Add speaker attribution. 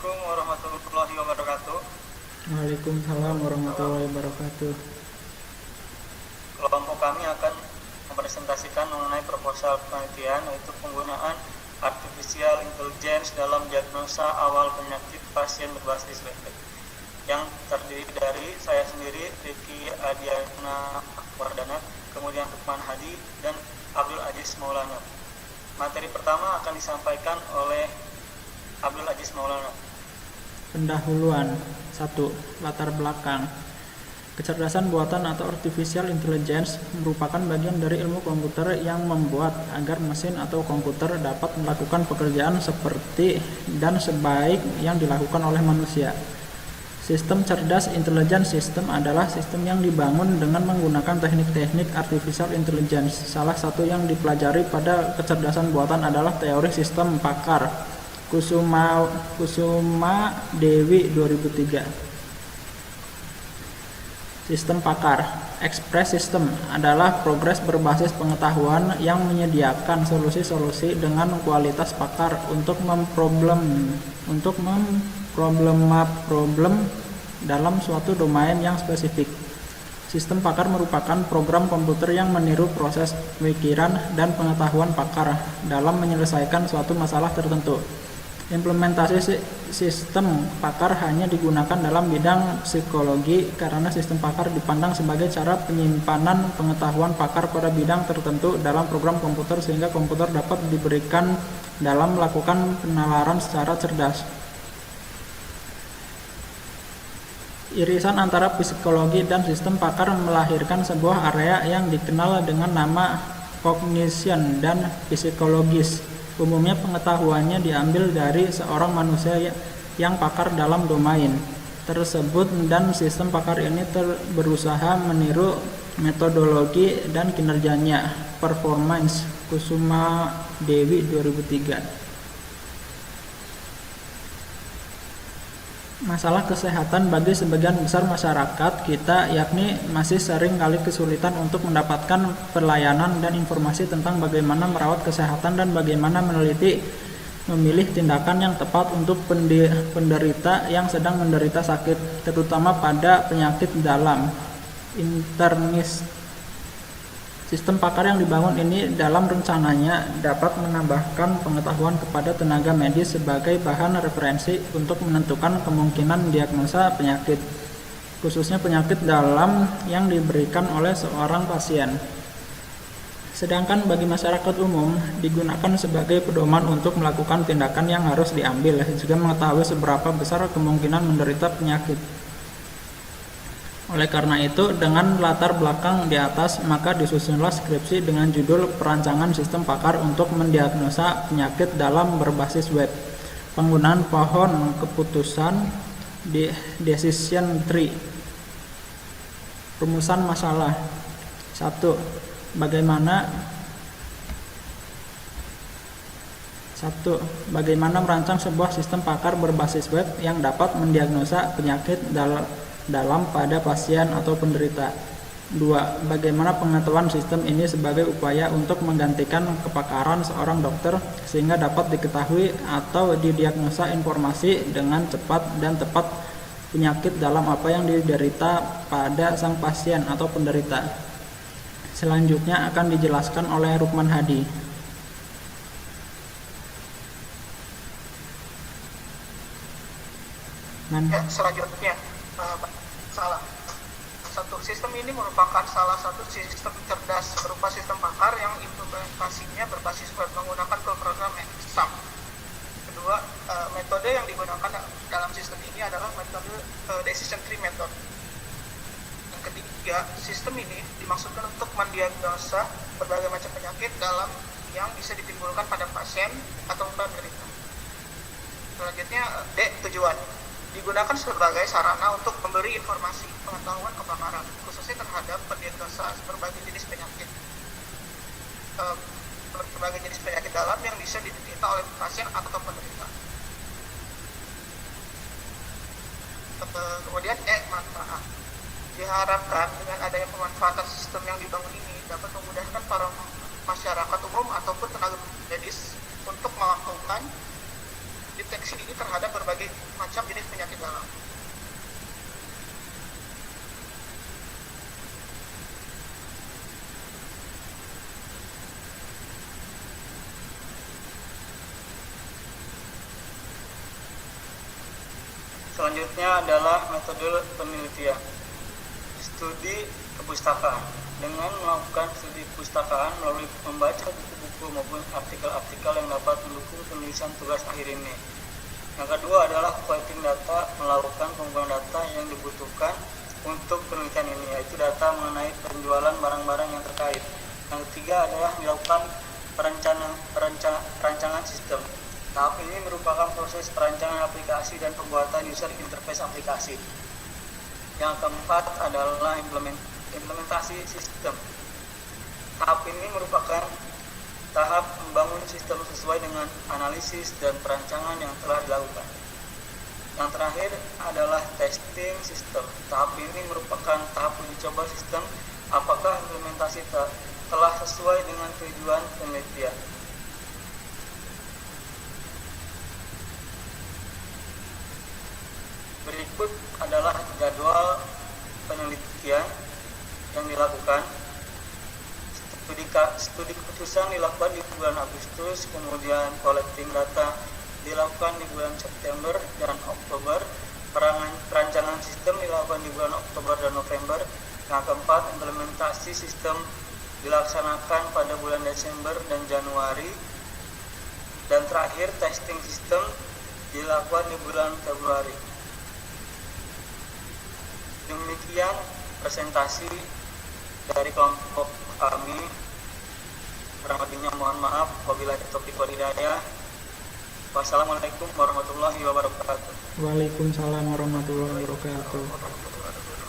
Speaker 1: Assalamualaikum warahmatullahi wabarakatuh.
Speaker 2: Waalaikumsalam warahmatullahi wabarakatuh.
Speaker 1: Kelompok kami akan mempresentasikan mengenai proposal penelitian, yaitu penggunaan artificial intelligence dalam diagnosa awal penyakit pasien berbasis web, yang terdiri dari saya sendiri, Riki Adiana Wardana, kemudian Lukman Hadi, dan Abdul Aziz Maulana. Materi pertama akan disampaikan oleh Abdul Aziz Maulana.
Speaker 2: Pendahuluan 1. Latar belakang. Kecerdasan buatan atau artificial intelligence merupakan bagian dari ilmu komputer yang membuat agar mesin atau komputer dapat melakukan pekerjaan seperti dan sebaik yang dilakukan oleh manusia. Sistem cerdas intelligence system adalah sistem yang dibangun dengan menggunakan teknik-teknik artificial intelligence. Salah satu yang dipelajari pada kecerdasan buatan adalah teori sistem Pakar. Kusuma Dewi 2003. Sistem Pakar. Express System adalah progres berbasis pengetahuan yang menyediakan solusi-solusi dengan kualitas pakar untuk memproblem dalam suatu domain yang spesifik. Sistem pakar merupakan program komputer yang meniru proses pemikiran dan pengetahuan pakar dalam menyelesaikan suatu masalah tertentu. Implementasi sistem pakar hanya digunakan dalam bidang psikologi karena sistem pakar dipandang sebagai cara penyimpanan pengetahuan pakar pada bidang tertentu dalam program komputer sehingga komputer dapat diberikan dalam melakukan penalaran secara cerdas. Irisan antara psikologi dan sistem pakar melahirkan sebuah area yang dikenal dengan nama cognition dan psikologis. Umumnya pengetahuannya diambil dari seorang manusia yang pakar dalam domain tersebut, dan sistem pakar ini berusaha meniru metodologi dan kinerjanya. Performance. Kusuma Dewi 2003. Masalah kesehatan bagi sebagian besar masyarakat kita, yakni masih sering kali kesulitan untuk mendapatkan pelayanan dan informasi tentang bagaimana merawat kesehatan dan bagaimana memilih tindakan yang tepat untuk penderita yang sedang menderita sakit, terutama pada penyakit dalam internis. Sistem pakar yang dibangun ini dalam rencananya dapat menambahkan pengetahuan kepada tenaga medis sebagai bahan referensi untuk menentukan kemungkinan diagnosa penyakit, khususnya penyakit dalam yang diberikan oleh seorang pasien. Sedangkan bagi masyarakat umum digunakan sebagai pedoman untuk melakukan tindakan yang harus diambil, juga mengetahui seberapa besar kemungkinan menderita penyakit. Oleh karena itu, dengan latar belakang di atas, maka disusunlah skripsi dengan judul Perancangan Sistem Pakar untuk Mendiagnosa Penyakit dalam Berbasis Web. Penggunaan pohon keputusan di Decision Tree. Rumusan masalah. 1. Bagaimana merancang sebuah sistem pakar berbasis web yang dapat mendiagnosa penyakit dalam pada pasien atau penderita. 2. Bagaimana pengetahuan sistem ini sebagai upaya untuk menggantikan kepakaran seorang dokter sehingga dapat diketahui atau didiagnosa informasi dengan cepat dan tepat penyakit dalam apa yang diderita pada sang pasien atau penderita. Selanjutnya akan dijelaskan oleh Lukman Hadi.
Speaker 1: Selanjutnya, salah satu sistem ini merupakan salah satu sistem cerdas berupa sistem pakar yang implementasinya berbasis web menggunakan program SAM. Kedua, metode yang digunakan dalam sistem ini adalah metode decision tree method. Yang ketiga, sistem ini dimaksudkan untuk mendiagnosa berbagai macam penyakit dalam yang bisa ditimbulkan pada pasien atau penderita. Selanjutnya, D. Tujuan. Digunakan sebagai sarana untuk memberi informasi pengetahuan kepakaran, khususnya terhadap pendiagnosa berbagai jenis penyakit. Berbagai jenis penyakit dalam yang bisa diderita oleh pasien atau penderita. Kemudian manfaat. Diharapkan dengan adanya pemanfaatan sistem yang dibangun ini dapat memudahkan para masyarakat umum ataupun tenaga medis untuk melakukan deteksi ini terhadap berbagai macam jenis penyakit dalam. Selanjutnya adalah metode penelitian. Studi kepustakaan. Dengan melakukan studi kepustakaan melalui membaca buku-buku maupun artikel-artikel yang dapat mendukung penulisan tugas akhir ini. Yang kedua adalah collecting data, melakukan pengumpulan data yang dibutuhkan untuk penelitian ini, yaitu data mengenai penjualan barang-barang yang terkait. Yang ketiga adalah dilakukan perancangan sistem. Tahap ini merupakan proses perancangan aplikasi dan pembuatan user interface aplikasi. Yang keempat adalah implementasi sistem. Tahap ini merupakan tahap membangun sistem sesuai dengan analisis dan perancangan yang telah dilakukan. Yang terakhir adalah testing sistem. Tahap ini merupakan tahap uji coba sistem apakah implementasi telah sesuai dengan tujuan penelitian. Berikut adalah jadwal penelitian yang dilakukan. Studi keputusan dilakukan di bulan Agustus, kemudian collecting data dilakukan di bulan September dan Oktober, perancangan sistem dilakukan di bulan Oktober dan November. Yang keempat, implementasi sistem dilaksanakan pada bulan Desember dan Januari. Dan terakhir, testing sistem dilakukan di bulan Februari. Demikian presentasi dari kelompok kami. Kurang lebihnya mohon maaf. Wabillahi taufiq wal hidayah. Wassalamualaikum warahmatullahi wabarakatuh.
Speaker 2: Waalaikumsalam warahmatullahi wabarakatuh.